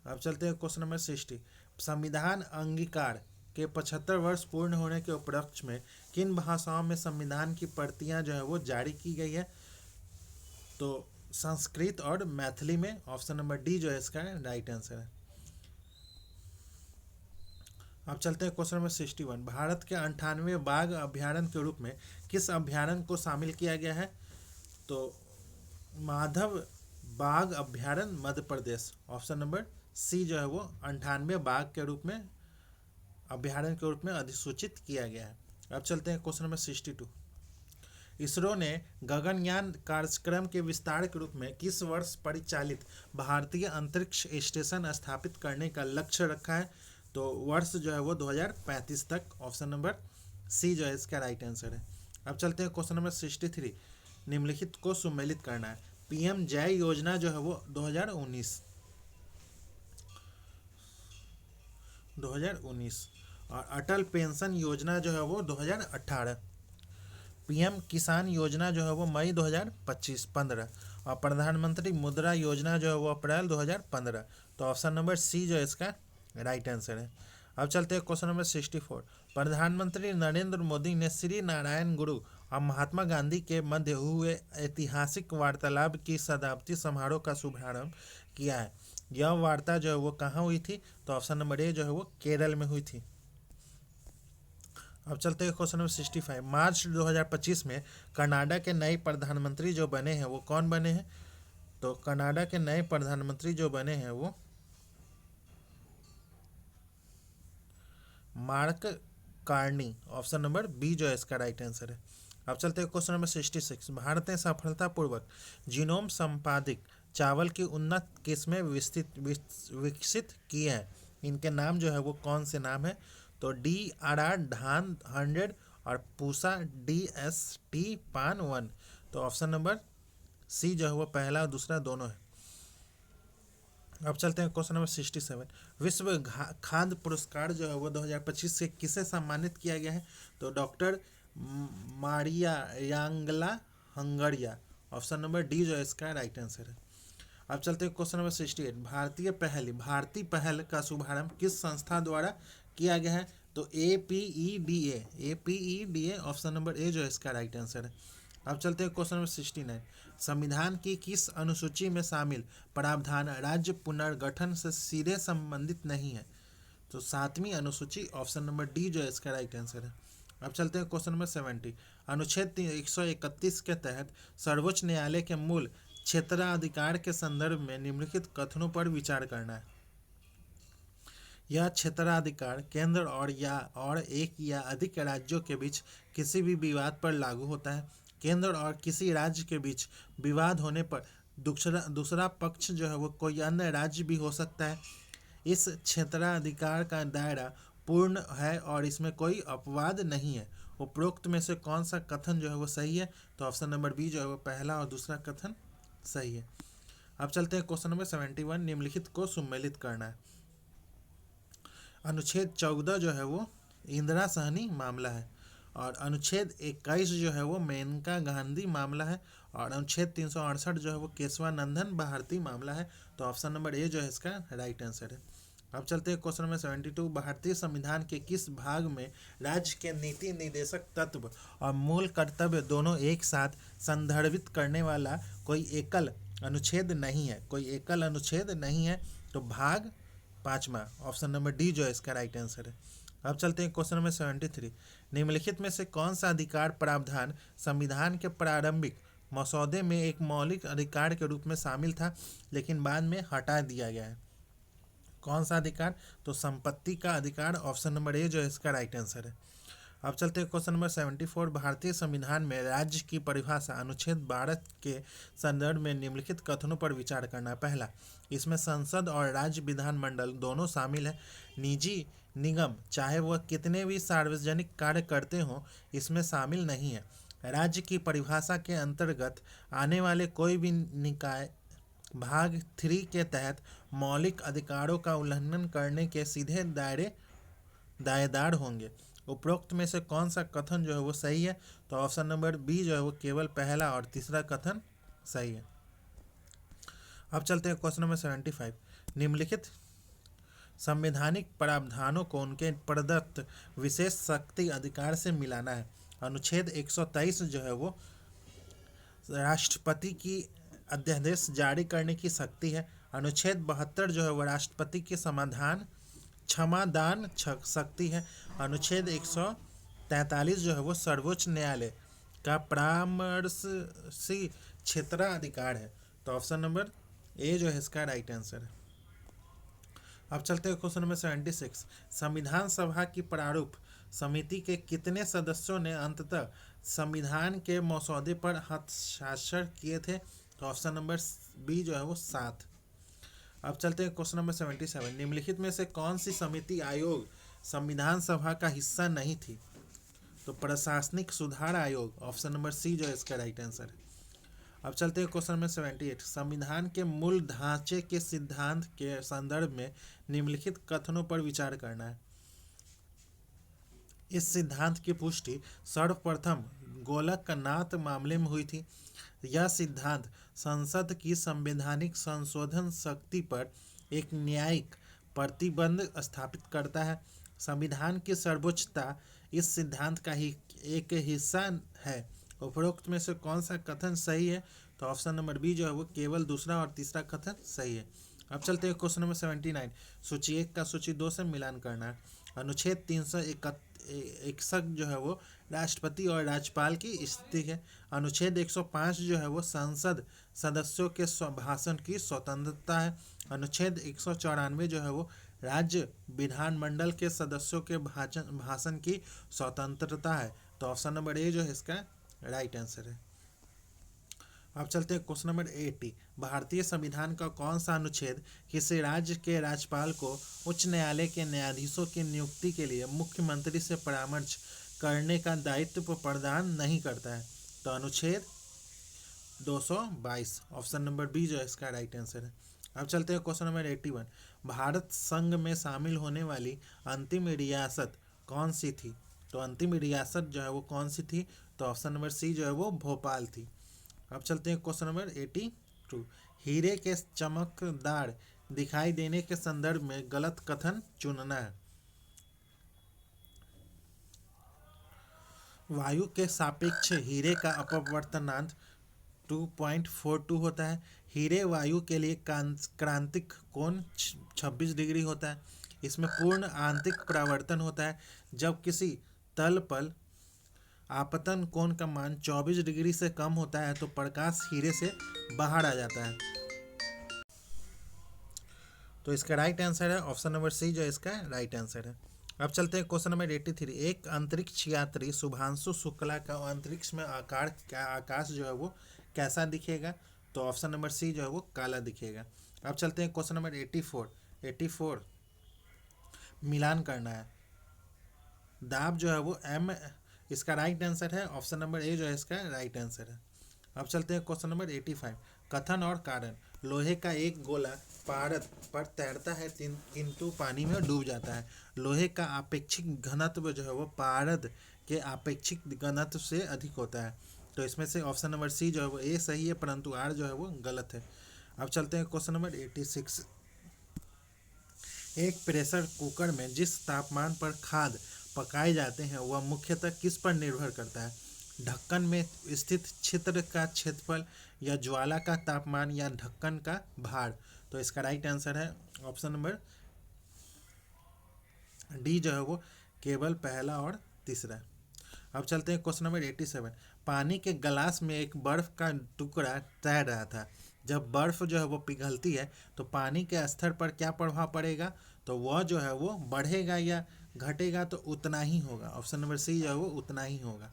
अब चलते हैं क्वेश्चन नंबर 60। संविधान अंगीकार के 75 वर्ष पूर्ण होने के उपलक्ष्य में किन भाषाओं में संविधान की प्रतियां जो है वो जारी की गई है? तो संस्कृत और मैथिली में। ऑप्शन नंबर डी जो है इसका राइट आंसर है। अब चलते हैं क्वेश्चन नंबर 61। भारत के 98 बाघ अभ्यारण्य के रूप में किस अभ्यारण्य को शामिल किया गया है? तो माधव बाघ अभ्यारण्य Madhya Pradesh. Option number C जो है वो 98 बाघ के रूप में अभ्यारण्य के रूप में अधिसूचित किया गया है। अब चलते हैं क्वेश्चन नंबर 62। इसरो ने गगनयान कार्यक्रम के विस्तार के रूप में किस वर्ष परिचालित भारतीय अंतरिक्ष स्टेशन स्थापित करने का लक्ष्य रखा है? तो वर्ष जो है वो 2035 तक। ऑप्शन नंबर सी जो है इसका राइट आंसर है। अब चलते हैं क्वेश्चन नंबर 63। निम्नलिखित को सुमेलित करना है। PM जय योजना जो है वो 2019 और अटल पेंशन योजना जो है वो 2018। PM किसान योजना जो है वो मई 2025-15 और प्रधानमंत्री मुद्रा योजना जो है वो अप्रैल 2015। तो ऑप्शन नंबर सी जो है इसका राइट आंसर है। अब चलते हैं क्वेश्चन नंबर 64। प्रधानमंत्री नरेंद्र मोदी ने श्री नारायण गुरु और महात्मा गांधी के मध्य हुए ऐतिहासिक वार्तालाप की शताब्दी समारोह का शुभारंभ किया है। यह वार्ता जो है वो कहाँ हुई थी? तो ऑप्शन नंबर ए जो है वो केरल में हुई थी। अब चलते हैं क्वेश्चन नंबर 65। मार्च 2025 में कनाडा के नए प्रधानमंत्री जो बने हैं वो कौन बने हैं? तो कनाडा के नए प्रधानमंत्री जो बने हैं वो Mark Carney. Option number B जो है इसका राइट आंसर है। अब चलते हैं क्वेश्चन नंबर 66। भारत ने सफलतापूर्वक जीनोम संपादित चावल की उन्नत किस्में विकसित की हैं। इनके नाम जो है वो कौन से नाम है? तो DRR धान 100 और पूसा DST पान 1। तो ऑप्शन नंबर सी जो है वो पहला और दूसरा दोनों है। अब चलते हैं क्वेश्चन नंबर 67। विश्व खाद्य पुरस्कार जो है वो 2025 से किसे सम्मानित किया गया है? तो doctor Maria यांगला हंगरिया। Option number D जो है इसका राइट आंसर है। अब चलते हैं क्वेश्चन नंबर 68। भारतीय पहल का शुभारंभ किस संस्था द्वारा किया गया है? तो APEDA। ऑप्शन नंबर ए जो है इसका राइट आंसर है। अब चलते हैं क्वेश्चन नंबर 69। संविधान की किस अनुसूची में शामिल प्रावधान राज्य पुनर्गठन से सीधे संबंधित नहीं है? तो 7वीं अनुसूची। ऑप्शन नंबर डी जो है इसका राइट आंसर है। अब चलते हैं क्वेश्चन नंबर 70। अनुच्छेद 131 के तहत सर्वोच्च न्यायालय के मूल क्षेत्राधिकार के संदर्भ में निम्नलिखित कथनों पर विचार करना है। यह क्षेत्राधिकार केंद्र और एक या अधिक राज्यों के बीच किसी भी विवाद पर लागू होता है। केंद्र और किसी राज्य के बीच विवाद होने पर दूसरा पक्ष जो है वो कोई अन्य राज्य भी हो सकता है। इस क्षेत्राधिकार का दायरा पूर्ण है और इसमें कोई अपवाद नहीं है। उपरोक्त में से कौन सा कथन जो है वो सही है? तो ऑप्शन नंबर बी जो है वो पहला और दूसरा कथन सही है। अब चलते हैं क्वेश्चन नंबर 71। निम्नलिखित को सुमेलित करना है। अनुच्छेद 14 जो है वो इंदिरा सहनी मामला है और अनुच्छेद 21 जो है वो मेनका गांधी मामला है और अनुच्छेद 368 जो है वो केशवानंदन भारती मामला है। तो ऑप्शन नंबर ए जो है इसका राइट आंसर है। अब चलते हैं क्वेश्चन नंबर 72। भारतीय संविधान के किस भाग में राज्य के नीति निर्देशक तत्व और मूल कर्तव्य दोनों एक साथ संदर्भित करने वाला कोई एकल अनुच्छेद नहीं है? कोई एकल अनुच्छेद नहीं है। तो भाग 5वां, ऑप्शन नंबर डी जो है इसका राइट आंसर है। अब चलते हैं क्वेश्चन नंबर 73। निम्नलिखित में से कौन सा अधिकार प्रावधान संविधान के प्रारंभिक मसौदे में एक मौलिक अधिकार के रूप में शामिल था लेकिन बाद में हटा दिया गया है? कौन सा अधिकार? तो संपत्ति का अधिकार, ऑप्शन नंबर ए जो है इसका राइट आंसर है। अब चलते हैं क्वेश्चन नंबर 74। भारतीय संविधान में राज्य की परिभाषा अनुच्छेद 12 के संदर्भ में निम्नलिखित कथनों पर विचार करना। पहला, इसमें संसद और राज्य विधानमंडल दोनों शामिल है। निजी निगम चाहे वह कितने भी सार्वजनिक कार्य करते हों इसमें शामिल नहीं है। राज्य की परिभाषा के अंतर्गत आने वाले कोई भी निकाय भाग 3 के तहत मौलिक अधिकारों का उल्लंघन करने के सीधे दायेदार होंगे। उपरोक्त में से कौन सा कथन जो है वो सही है? तो ऑप्शन नंबर बी जो है वो केवल पहला और तीसरा कथन सही है। अब चलते हैं क्वेश्चन नंबर 75। निम्नलिखित संवैधानिक प्रावधानों को उनके प्रदत्त विशेष शक्ति अधिकार से मिलाना है। अनुच्छेद 123 जो है वो राष्ट्रपति की अध्यादेश जारी करने की शक्ति है। अनुच्छेद 72 जो है वह राष्ट्रपति के क्षमादान शक्ति है। अनुच्छेद 143 जो है वो सर्वोच्च न्यायालय का परामर्शी क्षेत्राधिकार है। तो ऑप्शन नंबर ए जो है इसका राइट आंसर है। अब चलते हैं क्वेश्चन नंबर 76। संविधान सभा की प्रारूप समिति के कितने सदस्यों ने अंततः संविधान के मसौदे पर हस्ताक्षर किए थे? तो ऑप्शन नंबर बी जो है वो 7। अब चलते हैं क्वेश्चन नंबर 77। निम्नलिखित में से कौन सी समिति आयोग संविधान सभा का हिस्सा नहीं थी? तो प्रशासनिक सुधार आयोग, ऑप्शन नंबर सी जो है इसका राइट आंसर है। अब चलते हैं क्वेश्चन नंबर 78। संविधान के मूल ढांचे के सिद्धांत के संदर्भ में निम्नलिखित कथनों पर विचार करना है। इस सिद्धांत की पुष्टि सर्वप्रथम गोलकनाथ मामले में हुई थी। यह सिद्धांत संसद की संवैधानिक संशोधन शक्ति पर एक न्यायिक प्रतिबंध स्थापित करता है। संविधान की सर्वोच्चता इस सिद्धांत का ही एक हिस्सा है। उपरोक्त में से कौन सा कथन सही है? तो ऑप्शन नंबर बी जो है वो केवल दूसरा और तीसरा कथन सही है। अब चलते हैं क्वेश्चन नंबर 79। सूची 1 का सूची 2 से मिलान करना है। अनुच्छेद 361 जो है वो राष्ट्रपति और राज्यपाल की स्थिति है। अनुच्छेद 105 जो है वो संसद सदस्यों के भाषण की स्वतंत्रता है। अनुच्छेद 194 जो है वो राज्य विधानमंडल के सदस्यों के भाषण की स्वतंत्रता है। तो ऑप्शन नंबर ए जो है इसका राइट आंसर है। अब चलते हैं क्वेश्चन नंबर 80। भारतीय संविधान का कौन सा अनुच्छेद किसी राज्य के राज्यपाल को उच्च न्यायालय के न्यायाधीशों की नियुक्ति के लिए मुख्यमंत्री से परामर्श करने का दायित्व प्रदान नहीं करता है? तो अनुच्छेद 222, ऑप्शन नंबर बी जो है इसका राइट आंसर है। अब चलते हैं क्वेश्चन नंबर 81। भारत संघ में शामिल होने वाली अंतिम रियासत कौन सी थी? तो अंतिम रियासत जो है वो कौन सी थी? तो ऑप्शन नंबर सी जो है वो भोपाल थी। अब चलते हैं क्वेश्चन नंबर 82। हीरे के चमकदार दिखाई देने के संदर्भ में गलत कथन चुनना है। वायु के सापेक्ष हीरे का अपवर्तनांक 2.42 होता है। हीरे वायु के लिए क्रांतिक कोण 26 डिग्री होता है। इसमें पूर्ण आंतरिक परावर्तन होता है। जब किसी तल पर आपतन कोण का मान 24 डिग्री से कम होता है तो प्रकाश हीरे से बाहर आ जाता है। तो इसका राइट आंसर है ऑप्शन नंबर सी जो इसका राइट आंसर है। अब चलते हैं क्वेश्चन नंबर 83। एक अंतरिक्ष यात्री शुभांशु शुक्ला का अंतरिक्ष में आकाश जो है वो कैसा दिखेगा? तो ऑप्शन नंबर सी जो है वो काला दिखेगा। अब चलते हैं क्वेश्चन नंबर 84 मिलान करना है। दाब जो है वो एम इसका राइट आंसर है। ऑप्शन नंबर ए जो है इसका राइट आंसर है। अब चलते हैं क्वेश्चन नंबर 85। कथन और कारण। लोहे का एक गोला पारद पर तैरता है किंतु पानी में डूब जाता है। लोहे का आपेक्षिक घनत्व जो है वो पारद के आपेक्षिक घनत्व से अधिक होता है। तो इसमें से ऑप्शन नंबर सी जो है वो ए सही है परंतु आर जो है वो गलत है। अब चलते हैं क्वेश्चन नंबर 86। एक प्रेशर कुकर में जिस तापमान पर खाद्य पकाए जाते हैं वह मुख्यतः किस पर निर्भर करता है? ढक्कन में स्थित छिद्र का क्षेत्रफल, या ज्वाला का तापमान, या ढक्कन का भार? तो इसका राइट आंसर है ऑप्शन नंबर डी जो है वो केवल पहला और तीसरा। अब चलते हैं क्वेश्चन नंबर 87। पानी के गिलास में एक बर्फ का टुकड़ा तैर रहा था। जब बर्फ जो है वो पिघलती है तो पानी के स्तर पर क्या प्रभाव पड़ेगा? तो वह जो है वो बढ़ेगा या घटेगा? तो उतना ही होगा। ऑप्शन नंबर सी जो है वो उतना ही होगा।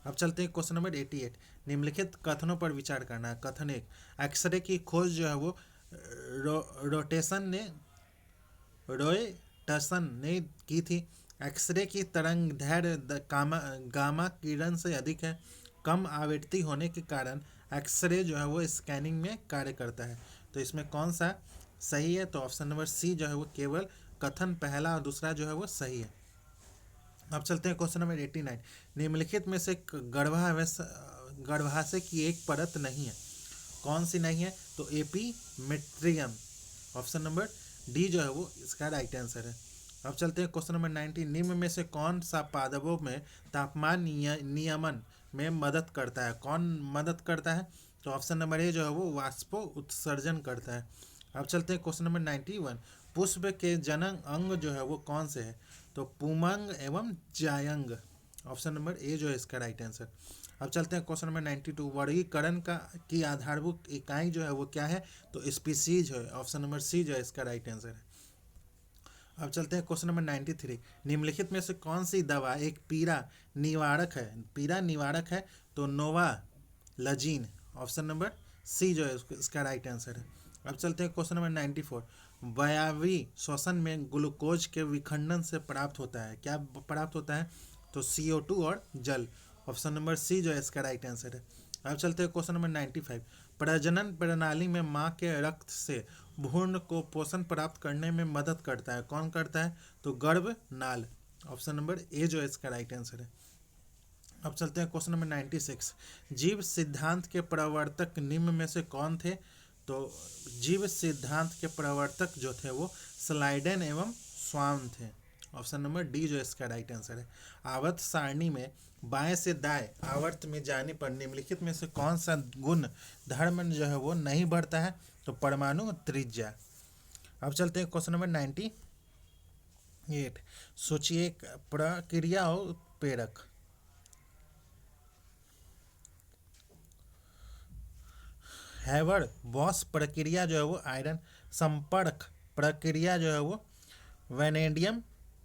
अब चलते हैं क्वेश्चन नंबर 88। निम्नलिखित कथनों पर विचार करना है। कथन 1, एक्सरे की खोज जो है वो रॉयटसन ने की थी। एक्सरे की तरंग दैर्घ्य गामा किरण से अधिक है। कम आवृत्ति होने के कारण एक्सरे जो है वो स्कैनिंग में कार्य करता है। तो इसमें कौन सा सही है? तो ऑप्शन नंबर सी जो है वो केवल कथन पहला और दूसरा जो है वो सही है। अब चलते हैं क्वेश्चन नंबर 89। निम्नलिखित में से गर्भाशय की एक परत नहीं है, कौन सी नहीं है? तो एपीमेट्रियम। ऑप्शन नंबर डी जो है वो इसका राइट आंसर है। अब चलते हैं क्वेश्चन नंबर 90। निम्न में से कौन सा पादपों में तापमान नियमन में मदद करता है? कौन मदद करता है? तो ऑप्शन नंबर ए जो है वो वाष्पो उत्सर्जन करता है। अब चलते हैं क्वेश्चन नंबर 91। पुष्प के जनक अंग जो है वो कौन से है? तो पुमंग एवं जायंग। ऑप्शन नंबर ए जो है इसका राइट आंसर। अब चलते हैं क्वेश्चन नंबर 92। वर्गीकरण की आधारभूत इकाई जो है वो क्या है? तो स्पीसीज है। ऑप्शन नंबर सी जो है इसका राइट आंसर है। अब चलते हैं क्वेश्चन नंबर 93। निम्नलिखित में से कौन सी दवा एक पीड़ा निवारक है? पीड़ा निवारक है तो नोवालजीन। ऑप्शन नंबर सी जो है इसका राइट आंसर है। अब चलते हैं क्वेश्चन नंबर 94। वायवीय श्वसन में ग्लूकोज के विखंडन से प्राप्त होता है, क्या प्राप्त होता है? तो CO2 और जल। ऑप्शन नंबर सी जो है इसका राइट आंसर है। अब चलते हैं क्वेश्चन नंबर 95। प्रजनन प्रणाली में माँ के रक्त से भ्रूण को पोषण प्राप्त करने में मदद करता है, कौन करता है? तो गर्भनाल। ऑप्शन नंबर ए जो है इसका राइट आंसर है। अब चलते हैं क्वेश्चन नंबर 96। जीव सिद्धांत के प्रवर्तक निम्न में से कौन थे? तो जीव सिद्धांत के प्रवर्तक जो थे वो स्लाइडेन एवं स्वान थे। ऑप्शन नंबर डी जो इसका राइट आंसर है। आवर्त सारणी में बाएं से दाएं आवर्त में जाने पर निम्नलिखित में से कौन सा गुण धर्म जो है वो नहीं बढ़ता है? तो परमाणु त्रिज्या। अब चलते हैं क्वेश्चन नंबर 98। सोचिए प्रक्रिया और उत्प्रेरक। हैवर बॉस प्रक्रिया जो है वो आयरन संपर्क प्रक्रिया जो है वो वैनेडियम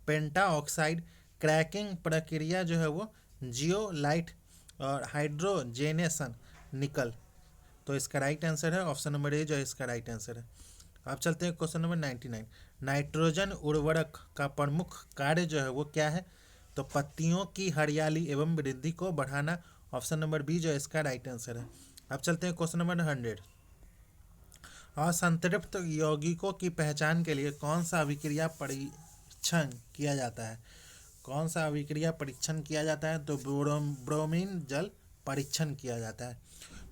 पेंटा ऑक्साइड, क्रैकिंग प्रक्रिया जो है वो जियोलाइट, और हाइड्रोजेनेशन निकल। तो इसका राइट आंसर है ऑप्शन नंबर ए जो है इसका राइट आंसर है। अब चलते हैं क्वेश्चन नंबर 99। नाइट्रोजन उर्वरक का प्रमुख कार्य जो है वो क्या है? तो पत्तियों की हरियाली एवं वृद्धि को बढ़ाना। ऑप्शन नंबर बी जो है इसका राइट आंसर है। अब चलते हैं क्वेश्चन नंबर 100। असंतृप्त यौगिकों की पहचान के लिए कौन सा अभिक्रिया परीक्षण किया जाता है? कौन सा अभिक्रिया परीक्षण किया जाता है? तो ब्रोमीन जल परीक्षण किया जाता है।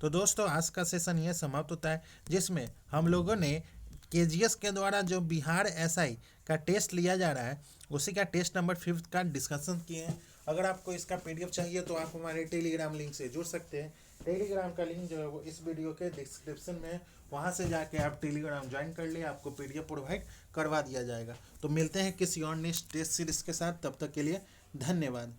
तो दोस्तों आज का सेशन ये समाप्त होता है, जिसमें हम लोगों ने KGS के द्वारा जो बिहार SI का टेस्ट लिया जा रहा है उसी का टेस्ट नंबर 5 का डिस्कशन किए हैं। अगर आपको इसका PDF चाहिए तो आप हमारे टेलीग्राम लिंक से जुड़ सकते हैं। टेलीग्राम का लिंक जो है वो इस वीडियो के डिस्क्रिप्शन में है, वहाँ से जाके आप टेलीग्राम ज्वाइन कर लिए, आपको PDF प्रोवाइड करवा दिया जाएगा। तो मिलते हैं किसी और नेक्स्ट टेस्ट सीरीज के साथ, तब तक के लिए धन्यवाद।